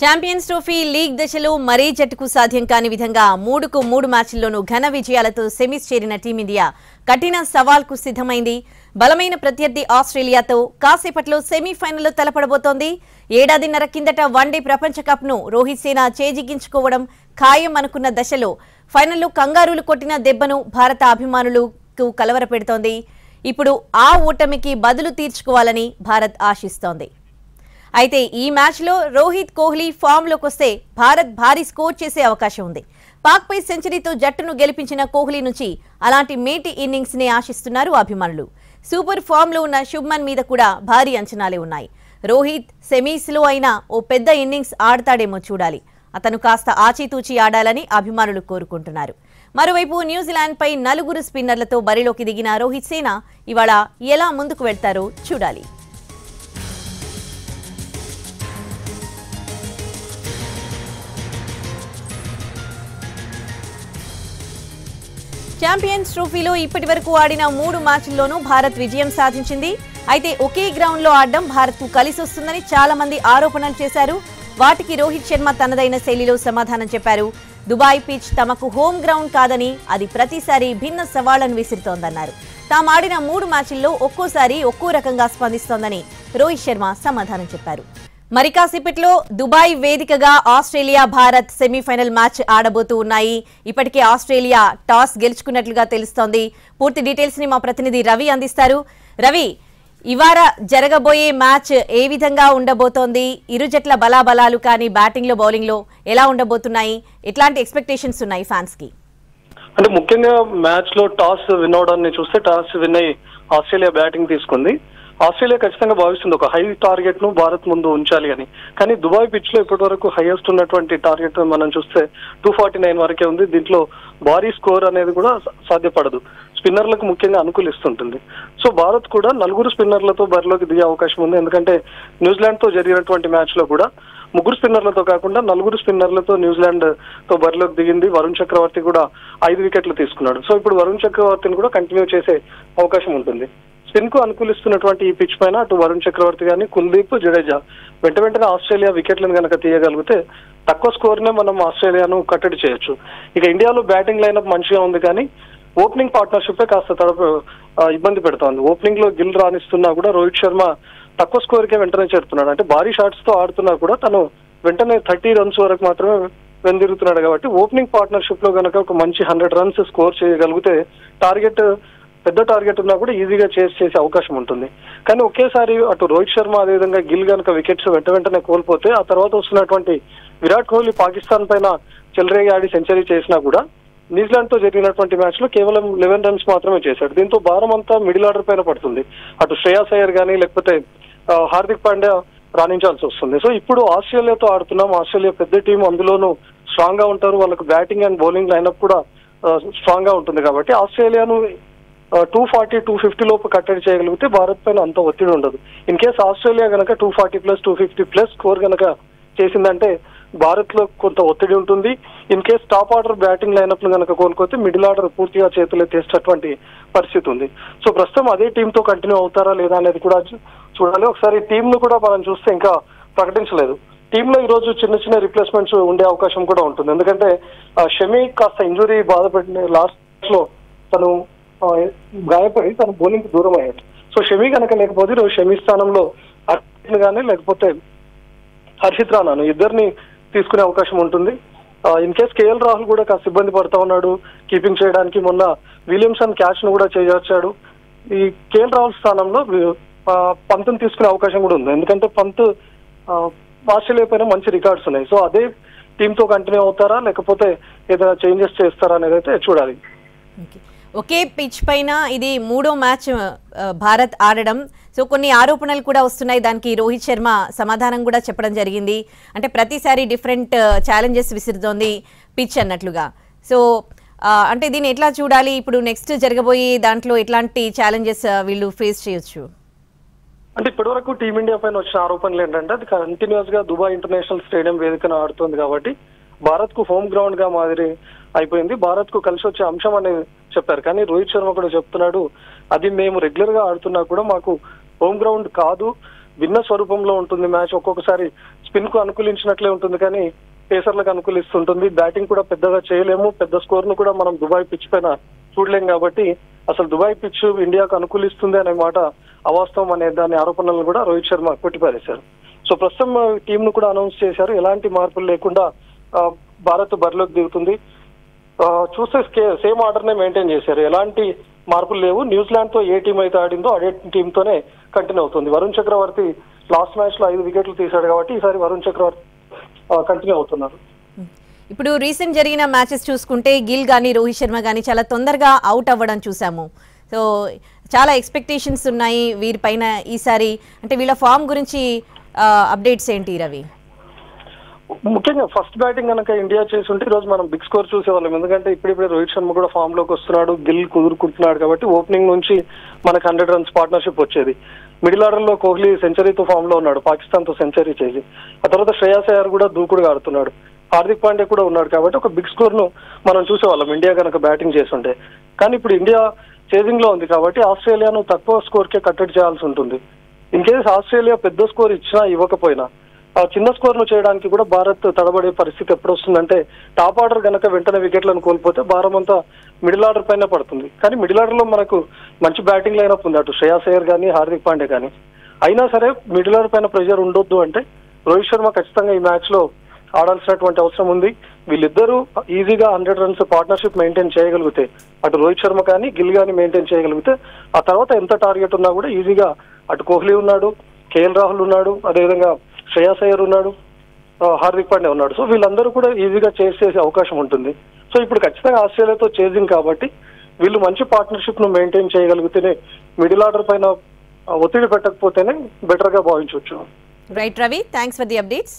Champions trophy league దశలో మరే జట్టుకు సాధ్యం కాని విధంగా 3కు 3 మ్యాచ్ల్లోనూ ఘన విజయాలతో సెమీస్ చేరిన టీమిండియా కఠిన సవాల్కు సిద్ధమైంది. బలమైన ప్రత్యర్థి ఆస్ట్రేలియాతో కాసేపట్లో సెమీఫైనల్లో తలపడబోతోంది. ఏడాదిన్నర కిందట వన్డే ప్రపంచ కప్ను రోహిత్ సేన చేజిక్కించుకోవడం ఖాయం అనుకున్న దశలో ఫైనల్లో కంగారూలు కొట్టిన దెబ్బను భారత అభిమానులకు కలవరపెడుతోంది. ఇప్పుడు ఆ ఓటమికి బదులు తీర్చుకోవాలని భారత్ ఆశిస్తోంది. అయితే ఈ మ్యాచ్లో రోహిత్ కోహ్లీ ఫామ్లోకి వస్తే భారత్ భారీ స్కోర్ చేసే అవకాశం ఉంది. పాక్పై సెంచరీతో జట్టును గెలిపించిన కోహ్లీ నుంచి అలాంటి మేటి ఇన్నింగ్స్ ని ఆశిస్తున్నారు అభిమానులు. సూపర్ ఫామ్లో ఉన్న శుభ్మన్ మీద కూడా భారీ అంచనాలే ఉన్నాయి. రోహిత్ సెమీస్లో అయినా ఓ పెద్ద ఇన్నింగ్స్ ఆడతాడేమో చూడాలి. అతను కాస్త ఆచితూచి ఆడాలని అభిమానులు కోరుకుంటున్నారు. మరోవైపు న్యూజిలాండ్పై 4 స్పిన్నర్లతో బరిలోకి దిగిన రోహిత్ సేన ఇవాళ ఎలా ముందుకు వెళ్తారో చూడాలి. ఛాంపియన్స్ ట్రోఫీలో ఇప్పటి వరకు ఆడిన 3 మ్యాచ్ల్లోనూ భారత్ విజయం సాధించింది. అయితే ఒకే గ్రౌండ్లో ఆడడం భారత్కు కలిసొస్తుందని చాలా మంది ఆరోపణలు చేశారు. వాటికి రోహిత్ శర్మ తనదైన శైలిలో సమాధానం చెప్పారు. దుబాయ్ పిచ్ తమకు హోమ్ గ్రౌండ్ కాదని, అది ప్రతిసారి భిన్న సవాళ్లను విసిరుతోందన్నారు. తాము ఆడిన 3 మ్యాచ్ల్లో ఒక్కోసారి ఒక్కో రకంగా స్పందిస్తోందని రోహిత్ శర్మ సమాధానం చెప్పారు. మరి కాసేపట్లో దుబాయ్ వేదికగా ఆస్ట్రేలియా భారత్ సెమీఫైనల్ మ్యాచ్ ఆడబోతూ ఉన్నాయి. ఇప్పటికే ఆస్ట్రేలియా టాస్ గెలుచుకున్నట్లుగా తెలుస్తోంది. పూర్తి డీటెయిల్స్ ని మా ప్రతినిధి రవి అందిస్తారు. రవి, ఇవాళ జరగబోయే మ్యాచ్ ఏ విధంగా ఉండబోతోంది? ఇరు జట్ల బలాబలాలు కానీ బ్యాటింగ్ లో బౌలింగ్ లో ఎలా ఉండబోతున్నాయి? ఎట్లాంటి ఎక్స్పెక్టేషన్స్ ఉన్నాయి ఫ్యాన్స్ కి? అంటే ముఖ్యంగా మ్యాచ్ లో టాస్ విన్ అవడాన్ని చూస్తే టాస్ విన్ అయ్యి ఆస్ట్రేలియా బ్యాటింగ్ తీసుకుంది. ఆస్ట్రేలియా ఖచ్చితంగా భావిస్తుంది ఒక హై టార్గెట్ ను భారత్ ముందు ఉంచాలి అని. కానీ దుబాయ్ పిచ్ లో ఇప్పటి వరకు హైయెస్ట్ ఉన్నటువంటి టార్గెట్ మనం చూస్తే 249 వరకే ఉంది. దీంట్లో భారీ స్కోర్ అనేది కూడా సాధ్యపడదు. స్పిన్నర్లకు ముఖ్యంగా అనుకూలిస్తుంటుంది. సో భారత్ కూడా 4 స్పిన్నర్లతో బరిలోకి దిగే అవకాశం ఉంది. ఎందుకంటే న్యూజిలాండ్ తో జరిగినటువంటి మ్యాచ్ లో కూడా 3 స్పిన్నర్లతో కాకుండా 4 స్పిన్నర్లతో న్యూజిలాండ్ తో బరిలోకి దిగింది. వరుణ్ చక్రవర్తి కూడా 5 వికెట్లు తీసుకున్నాడు. సో ఇప్పుడు వరుణ్ చక్రవర్తిని కూడా కంటిన్యూ చేసే అవకాశం ఉంటుంది. స్పిన్ కు అనుకూలిస్తున్నటువంటి ఈ పిచ్ పైన అటు వరుణ్ చక్రవర్తి గానీ, కుల్దీప్, జడేజా వెంటనే ఆస్ట్రేలియా వికెట్లను కనుక తీయగలిగితే తక్కువ స్కోర్ నే మనం ఆస్ట్రేలియాను కట్టడి చేయొచ్చు. ఇక ఇండియాలో బ్యాటింగ్ లైనప్ మంచిగా ఉంది, కానీ ఓపెనింగ్ పార్ట్నర్షిప్ కాస్త ఇబ్బంది పెడుతోంది. ఓపెనింగ్ లో గిల్ రాణిస్తున్నా కూడా రోహిత్ శర్మ తక్కువ స్కోర్ కే వెంటనే చేరుతున్నాడు. అంటే భారీ షాట్స్ తో ఆడుతున్నా కూడా తను వెంటనే 30 రన్స్ వరకు మాత్రమే వెందిరుగుతున్నాడు. కాబట్టి ఓపెనింగ్ పార్ట్నర్షిప్ లో కనుక ఒక మంచి 100 రన్స్ స్కోర్ చేయగలిగితే పెద్ద టార్గెట్ ఉన్నా కూడా ఈజీగా చేసే అవకాశం ఉంటుంది. కానీ ఒకేసారి అటు రోహిత్ శర్మ అదేవిధంగా గిల్ కనుక వికెట్స్ వెంటనే కోల్పోతే ఆ తర్వాత వస్తున్నటువంటి విరాట్ కోహ్లీ పాకిస్తాన్ పైన చెలరేగి ఆడి సెంచరీ చేసినా కూడా న్యూజిలాండ్ తో జరిగినటువంటి మ్యాచ్ లో కేవలం 11 రన్స్ మాత్రమే చేశాడు. దీంతో భారం అంతా మిడిల్ ఆర్డర్ పైన పడుతుంది. అటు శ్రేయాస్ అయ్యర్ గానీ లేకపోతే హార్దిక్ పాండ్యా రాణించాల్సి వస్తుంది. సో ఇప్పుడు ఆస్ట్రేలియాతో ఆడుతున్నాం. ఆస్ట్రేలియా పెద్ద టీం, అందులోనూ స్ట్రాంగ్ గా ఉంటారు. వాళ్ళకు బ్యాటింగ్ అండ్ బౌలింగ్ లైనప్ కూడా స్ట్రాంగ్ గా ఉంటుంది. కాబట్టి ఆస్ట్రేలియాను 240, 250 లోపు కట్టడి చేయగలిగితే భారత్ పైన అంత ఒత్తిడి ఉండదు. ఇన్ కేస్ ఆస్ట్రేలియా కనుక 240+, 250+ స్కోర్ కనుక చేసిందంటే భారత్ లో కొంత ఒత్తిడి ఉంటుంది. In case top order batting lineup ను కనుక కోల్పోతే మిడిల్ ఆర్డర్ పూర్తిగా చేతులు ఎత్తేసేటటువంటి పరిస్థితి ఉంది. సో ప్రస్తుతం అదే టీమ్ తో కంటిన్యూ అవుతారా లేదా అనేది కూడా చూడాలి. ఒకసారి టీమ్ ను కూడా మనం చూస్తే ఇంకా ప్రకటించలేదు. టీమ్ లో ఈ రోజు చిన్న రిప్లేస్మెంట్స్ ఉండే అవకాశం కూడా ఉంటుంది. ఎందుకంటే షమీ కాస్త ఇంజురీ బాధపడిన లాస్ట్ లో తను గాయపడి తన బౌలింగ్ కి దూరం అయ్యాడు. సో షమీ కనుక లేకపోతే రోజు షమీ స్థానంలో హర్షిత్ గానీ లేకపోతే హర్షిత్ రానాను ఇద్దరిని తీసుకునే అవకాశం ఉంటుంది. ఇన్ కేస్ కేఎల్ రాహుల్ కూడా కాస్త ఇబ్బంది పడతా ఉన్నాడు కీపింగ్ చేయడానికి. మొన్న విలియమ్సన్ క్యాచ్ ను కూడా చేజార్చాడు. ఈ కేఎల్ రాహుల్ స్థానంలో పంత్ని తీసుకునే అవకాశం కూడా ఉంది. ఎందుకంటే పంత్ ఆస్ట్రేలియా పైన మంచి రికార్డ్స్ ఉన్నాయి. సో అదే టీమ్ తో కంటిన్యూ అవుతారా లేకపోతే ఏదైనా చేంజెస్ చేస్తారా అనేది అయితే చూడాలి. ఒకే పిచ్ పైన ఇది 3వ మ్యాచ్ భారత్ ఆడడం. సో కొన్ని ఆరోపణలు కూడా వస్తున్నాయి. దానికి రోహిత్ శర్మ సమాధానం కూడా చెప్పడం జరిగింది. అంటే ప్రతిసారి డిఫరెంట్ ఛాలెంజెస్ విసురుతోంది పిచ్ అన్నట్లుగా. సో అంటే దీన్ని ఎట్లా చూడాలి? ఇప్పుడు నెక్స్ట్ జరగబోయే దాంట్లో ఎట్లాంటి ఛాలెంజెస్ వీళ్ళు ఫేస్ చేయొచ్చు? అంటే ఇప్పటివరకు టీమిండియా పైన వచ్చిన ఆరోపణలు ఏంటంటే అది కంటిన్యూస్ గా దుబాయ్ ఇంటర్నేషనల్ స్టేడియం వేదికన ఆడుతుంది. కాబట్టి భారత్ కు హోమ్ గ్రౌండ్ గా మాదిరి అయిపోయింది. భారత్ కు కలిసి వచ్చే అంశం అనేది చెప్పారు. కానీ రోహిత్ శర్మ కూడా చెప్తున్నాడు, అది మేము రెగ్యులర్ గా ఆడుతున్నా కూడా మాకు హోమ్ గ్రౌండ్ కాదు, భిన్న స్వరూపంలో ఉంటుంది మ్యాచ్. ఒక్కొక్కసారి స్పిన్ కు అనుకూలించినట్లే ఉంటుంది కానీ పేసర్లకు అనుకూలిస్తుంటుంది. బ్యాటింగ్ కూడా పెద్దగా చేయలేము, పెద్ద స్కోర్ ను కూడా మనం దుబాయ్ పిచ్ పైన చూడలేం కాబట్టి అసలు దుబాయ్ పిచ్ ఇండియాకు అనుకూలిస్తుంది అనే మాట అవాస్తవం అనే దాని ఆరోపణలను కూడా రోహిత్ శర్మ కొట్టిపారేశారు. సో ప్రస్తుతం టీం ను కూడా అనౌన్స్ చేశారు. ఎలాంటి మార్పులు లేకుండా భారత్ బరిలోకి దిగుతుంది. చూస్తే సేమ్ ఆర్డర్ నే మెయింటైన్ చేశారు, ఎలాంటి మార్పులు లేవు. న్యూజిలాండ్ తో ఏ టీం అయితే ఆడిందో అదే టీం తోనే కంటిన్యూ అవుతుంది. వరుణ్ చక్రవర్తి లాస్ట్ మ్యాచ్ లో 5 వికెట్లు తీశాడు కాబట్టి ఈసారి వరుణ్ చక్రవర్తి కంటిన్యూ అవుతున్నారు. ఇప్పుడు రీసెంట్ జరిగిన మ్యాచెస్ చూసుకుంటే గిల్ గానీ రోహిత్ శర్మ గానీ చాలా తొందరగా అవుట్ అవ్వడం చూసాము. సో చాలా ఎక్స్పెక్టేషన్స్ ఉన్నాయి వీరిపైన ఈసారి. అంటే వీళ్ళ ఫామ్ గురించి అప్డేట్స్ ఏంటి రవి? ముఖ్యంగా ఫస్ట్ బ్యాటింగ్ కనుక ఇండియా చేస్తుంటే ఈ రోజు మనం బిగ్ స్కోర్ చూసేవాళ్ళం. ఎందుకంటే ఇప్పుడిప్పుడే రోహిత్ శర్మ కూడా ఫామ్ లోకి వస్తున్నాడు, గిల్ కుదురుకుంటున్నాడు కాబట్టి ఓపెనింగ్ నుంచి మనకు 100 రన్స్ పార్ట్నర్షిప్ వచ్చేది. మిడిల్ ఆర్డర్ లో కోహ్లీ సెంచరీతో ఫామ్ లో ఉన్నాడు, పాకిస్తాన్ తో సెంచరీ చేసి. ఆ తర్వాత శ్రేయాస్ అయ్యర్ కూడా దూకుడుగా ఆడుతున్నాడు, హార్దిక్ పాండ్యా కూడా ఉన్నాడు కాబట్టి ఒక బిగ్ స్కోర్ ను మనం చూసేవాళ్ళం ఇండియా కనుక బ్యాటింగ్ చేస్తుంటే. కానీ ఇప్పుడు ఇండియా చేజింగ్ లో ఉంది కాబట్టి ఆస్ట్రేలియాను తక్కువ స్కోర్ కే కట్టడి చేయాల్సి ఉంటుంది. ఇన్ కేస్ ఆస్ట్రేలియా పెద్ద స్కోర్ ఇచ్చినా ఇవ్వకపోయినా ఆ చిన్న స్కోర్ ను చేయడానికి కూడా భారత్ తడబడే పరిస్థితి ఎప్పుడు వస్తుందంటే టాప్ ఆర్డర్ గనక వెంటనే వికెట్లను కోల్పోతే భారం అంతా మిడిల్ ఆర్డర్ పైన పడుతుంది. కానీ మిడిల్ ఆర్డర్ లో మనకు మంచి బ్యాటింగ్ లైనప్ ఉంది, అటు శ్రేయాస్ అయ్యర్ కానీ హార్దిక్ పాండ్యా కానీ. అయినా సరే మిడిల్ ఆర్డర్ పైన ప్రెషర్ ఉండొద్దు అంటే రోహిత్ శర్మ ఖచ్చితంగా ఈ మ్యాచ్ లో ఆడాల్సినటువంటి అవసరం ఉంది. వీళ్ళిద్దరూ ఈజీగా 100 రన్స్ పార్ట్నర్షిప్ మెయింటైన్ చేయగలిగితే, అటు రోహిత్ శర్మ కానీ గిల్ కానీ మెయింటైన్ చేయగలిగితే ఆ తర్వాత ఎంత టార్గెట్ ఉన్నా కూడా ఈజీగా అటు కోహ్లీ ఉన్నాడు, కేఎల్ రాహుల్ ఉన్నాడు, అదేవిధంగా శ్రేయాస్ అయ్యర్ ఉన్నాడు, హార్దిక్ పాండ్యా ఉన్నాడు. సో వీళ్ళందరూ కూడా ఈజీగా చేసే అవకాశం ఉంటుంది. సో ఇప్పుడు ఖచ్చితంగా ఆస్ట్రేలియాతో చేజింగ్ కాబట్టి వీళ్ళు మంచి పార్ట్నర్షిప్ ను మెయింటైన్ చేయగలిగితేనే, మిడిల్ ఆర్డర్ పైన ఒత్తిడి పెట్టకపోతేనే బెటర్ గా భావించవచ్చు. Right Ravi, thanks for the updates.